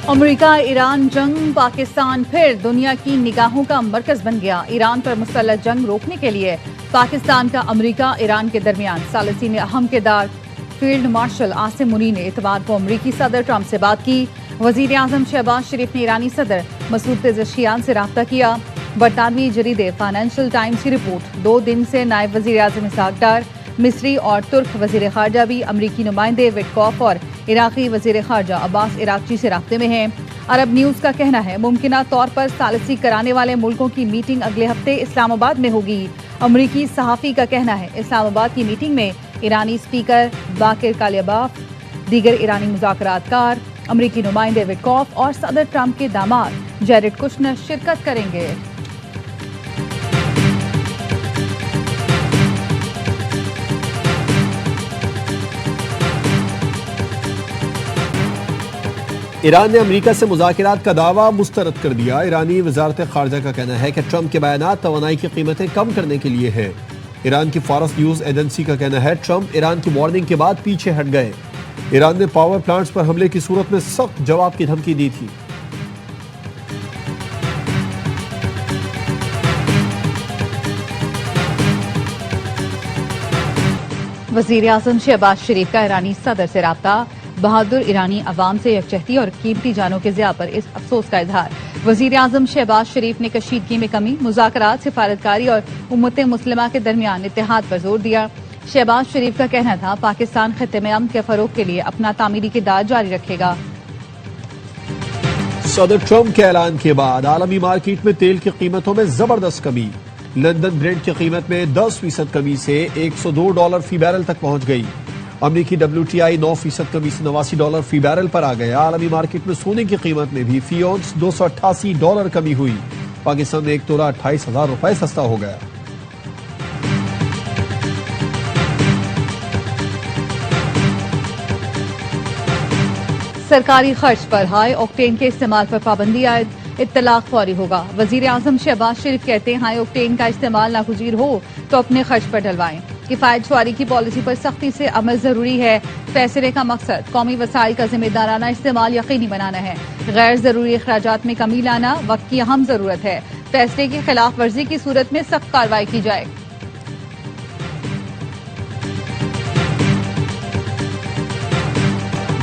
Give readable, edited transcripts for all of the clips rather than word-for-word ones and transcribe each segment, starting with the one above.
امریکہ ایران جنگ پاکستان پھر دنیا کی نگاہوں کا مرکز بن گیا۔ ایران پر مسلح جنگ روکنے کے لیے پاکستان کا امریکہ ایران کے درمیان ثالثی میں اہم کردار۔ فیلڈ مارشل عاصم منی نے اتوار کو امریکی صدر ٹرمپ سے بات کی۔ وزیر اعظم شہباز شریف نے ایرانی صدر مسعود پزشکیان سے رابطہ کیا۔ برطانوی جریدے فائنینشل ٹائمز کی رپورٹ، 2 دن سے نائب وزیر اعظم اسحاق ڈار، مصری اور ترک وزیر خارجہ بھی امریکی نمائندے وٹکوف اور عراقی وزیر خارجہ عباس عراقچی سے رابطے میں ہیں۔ عرب نیوز کا کہنا ہے ممکنہ طور پر ثالثی کرانے والے ملکوں کی میٹنگ اگلے ہفتے اسلام آباد میں ہوگی۔ امریکی صحافی کا کہنا ہے اسلام آباد کی میٹنگ میں ایرانی اسپیکر باقر کالیباف، دیگر ایرانی مذاکرات کار، امریکی نمائندے وٹکوف اور صدر ٹرمپ کے داماد جیرڈ کشنر شرکت کریں گے۔ ایران نے امریکہ سے مذاکرات کا دعویٰ مسترد کر دیا۔ ایرانی وزارت خارجہ کا کہنا ہے کہ ٹرمپ کے بیانات توانائی کی قیمتیں کم کرنے کے لیے ہیں۔ ایران کی فارس نیوز ایجنسی کا کہنا ہے ٹرمپ ایران کی وارننگ کے بعد پیچھے ہٹ گئے۔ ایران نے پاور پلانٹس پر حملے کی صورت میں سخت جواب کی دھمکی دی تھی۔ وزیر اعظم شہباز شریف کا ایرانی صدر سے رابطہ، بہادر ایرانی عوام سے یکجہتی اور قیمتی جانوں کے ضیاع پر اس افسوس کا اظہار۔ وزیر اعظم شہباز شریف نے کشیدگی میں کمی، مذاکرات، سفارتکاری اور امت مسلمہ کے درمیان اتحاد پر زور دیا۔ شہباز شریف کا کہنا تھا پاکستان خطے میں امن کے فروغ کے لیے اپنا تعمیری کردار جاری رکھے گا۔ صدر ٹرمپ کے اعلان کے بعد عالمی مارکیٹ میں تیل کی قیمتوں میں زبردست کمی۔ لندن برنٹ کی قیمت میں 10% کمی سے $102 فی بیرل تک پہنچ گئی۔ امریکی WTI 9% کمی سے $89 فی بیرل پر آ گیا۔ عالمی مارکیٹ میں سونے کی قیمت میں بھی فی اونس $288 کمی ہوئی۔ پاکستان میں 1 تولہ 28,000 روپے سستا ہو گیا۔ سرکاری خرچ پر ہائی اوکٹین کے استعمال پر پابندی عائد، اطلاق فوری ہوگا۔ وزیر اعظم شہباز شریف کہتے ہیں ہائی اوکٹین کا استعمال ناگزیر ہو تو اپنے خرچ پر ڈلوائیں۔ کفایت شعاری کی پالیسی پر سختی سے عمل ضروری ہے۔ فیصلے کا مقصد قومی وسائل کا ذمہ دارانہ استعمال یقینی بنانا ہے۔ غیر ضروری اخراجات میں کمی لانا وقت کی اہم ضرورت ہے۔ فیصلے کی خلاف ورزی کی صورت میں سخت کارروائی کی جائے۔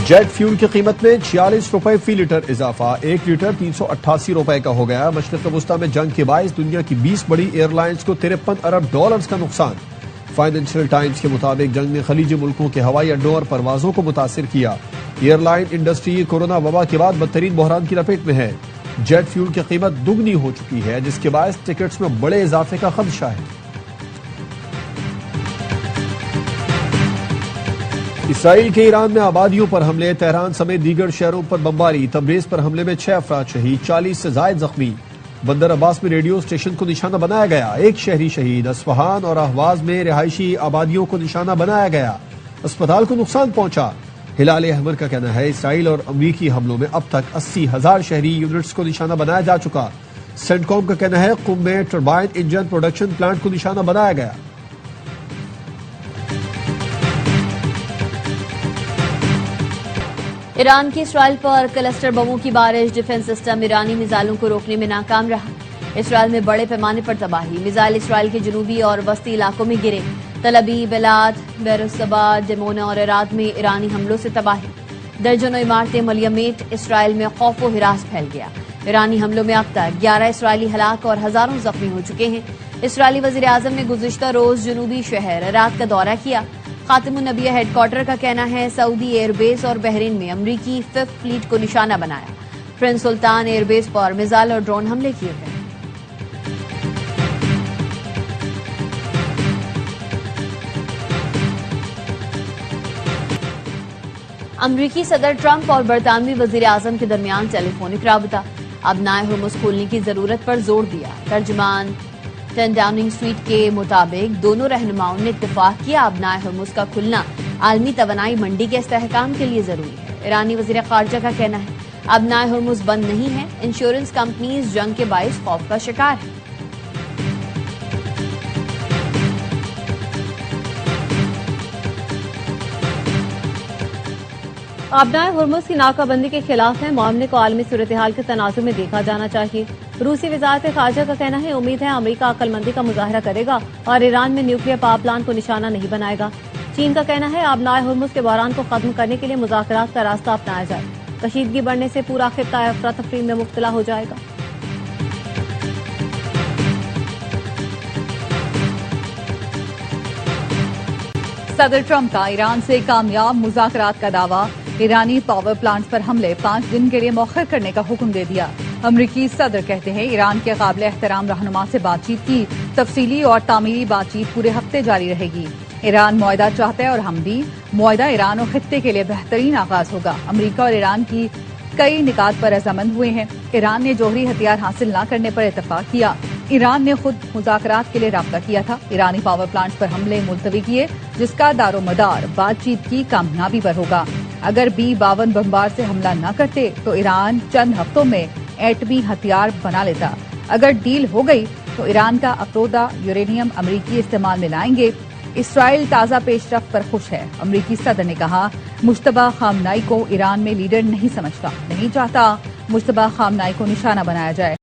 جیٹ فیول کی قیمت میں 46 روپے فی لیٹر اضافہ، 1 لیٹر 388 روپے کا ہو گیا۔ مشرق وسطی میں جنگ کے باعث دنیا کی 20 بڑی ایئر لائنز کو $53 ارب کا نقصان۔ فائنینشل ٹائمز کے مطابق جنگ نے خلیجی ملکوں کے ہوائی اڈوں اور پروازوں کو متاثر کیا۔ ایئر لائن انڈسٹری کورونا وبا کے بعد بدترین بحران کی لپیٹ میں ہے۔ جیٹ فیول کی قیمت دگنی ہو چکی ہے، جس کے باعث ٹکٹس میں بڑے اضافے کا خدشہ ہے۔ اسرائیل کے ایران میں آبادیوں پر حملے، تہران سمیت دیگر شہروں پر بمباری، تبریز پر حملے میں 6 افراد شہید، 40 سے زائد زخمی۔ بندر عباس میں ریڈیو اسٹیشن کو نشانہ بنایا گیا، 1 شہری شہید۔ اصفہان اور اہواز میں رہائشی آبادیوں کو نشانہ بنایا گیا، اسپتال کو نقصان پہنچا۔ ہلال احمر کا کہنا ہے اسرائیل اور امریکی حملوں میں اب تک 80,000 شہری یونٹس کو نشانہ بنایا جا چکا۔ سینٹ کام کا کہنا ہے قم میں ٹربائن انجن پروڈکشن پلانٹ کو نشانہ بنایا گیا۔ ایران کی اسرائیل پر کلسٹر بموں کی بارش، ڈیفنس سسٹم ایرانی میزائلوں کو روکنے میں ناکام رہا۔ اسرائیل میں بڑے پیمانے پر تباہی، میزائل اسرائیل کے جنوبی اور وسطی علاقوں میں گرے۔ تل ابیب، ایلات، بیروسبا، ڈیمونا اور عراق میں ایرانی حملوں سے تباہی، درجنوں عمارتیں ملیمیٹ۔ اسرائیل میں خوف و ہراس پھیل گیا۔ ایرانی حملوں میں اب تک 11 اسرائیلی ہلاک اور ہزاروں زخمی ہو چکے ہیں۔ اسرائیلی وزیر اعظم نے گزشتہ روز جنوبی شہر عراق کا دورہ کیا۔ خاتم النبیہ ہیڈ کوارٹر کا کہنا ہے سعودی ایئر بیس اور بحرین میں امریکی 5th فلیٹ کو نشانہ بنایا۔ پرنس سلطان ایئر بیس پر میزائل اور ڈرون حملے کیے گئے۔ امریکی صدر ٹرمپ اور برطانوی وزیر اعظم کے درمیان ٹیلی فونک رابطہ، ابنائے ہرمز کھولنے کی ضرورت پر زور دیا۔ ترجمان 10 ڈاؤننگ اسٹریٹ کے مطابق دونوں رہنماؤں نے اتفاق کیا ابنائے ہرمز کا کھلنا عالمی توانائی منڈی کے استحکام کے لیے ضروری ہے۔ ایرانی وزیر خارجہ کا کہنا ہے ابنائے ہرمز بند نہیں ہے، انشورنس کمپنیز جنگ کے باعث خوف کا شکار ہیں۔ آبنائے ہرمز کی ناکہ بندی کے خلاف ہے، معاملے کو عالمی صورتحال کے تناظر میں دیکھا جانا چاہیے۔ روسی وزارت خارجہ کا کہنا ہے امید ہے امریکہ عقل مندی کا مظاہرہ کرے گا اور ایران میں نیوکلیئر پاور پلانٹ کو نشانہ نہیں بنائے گا۔ چین کا کہنا ہے آبنائے ہرمز کے بحران کو ختم کرنے کے لیے مذاکرات کا راستہ اپنایا جائے، کشیدگی بڑھنے سے پورا خطہ افراتفری میں مبتلا ہو جائے گا۔ صدر ٹرمپ کا ایران سے کامیاب مذاکرات کا دعویٰ، ایرانی پاور پلانٹس پر حملے 5 دن کے لیے مؤخر کرنے کا حکم دے دیا۔ امریکی صدر کہتے ہیں ایران کے قابل احترام رہنما سے بات چیت کی تفصیلی اور تعمیری بات چیت پورے ہفتے جاری رہے گی۔ ایران معاہدہ چاہتا ہے اور ہم بھی۔ معاہدہ ایران اور خطے کے لیے بہترین آغاز ہوگا۔ امریکہ اور ایران کی کئی نکات پر رضامند ہوئے ہیں۔ ایران نے جوہری ہتھیار حاصل نہ کرنے پر اتفاق کیا۔ ایران نے خود مذاکرات کے لیے رابطہ کیا تھا۔ ایرانی پاور پلانٹس پر حملے ملتوی کیے، جس کا دار و مدار بات چیت کی کامیابی پر ہوگا۔ اگر B-52 بمبار سے حملہ نہ کرتے تو ایران چند ہفتوں میں ایٹمی ہتھیار بنا لیتا۔ اگر ڈیل ہو گئی تو ایران کا افروزہ یورینیم امریکی استعمال میں لائیں گے۔ اسرائیل تازہ پیش رفت پر خوش ہے۔ امریکی صدر نے کہا مشتبہ خامنائی کو ایران میں لیڈر نہیں سمجھتا، نہیں چاہتا مشتبہ خامنائی کو نشانہ بنایا جائے۔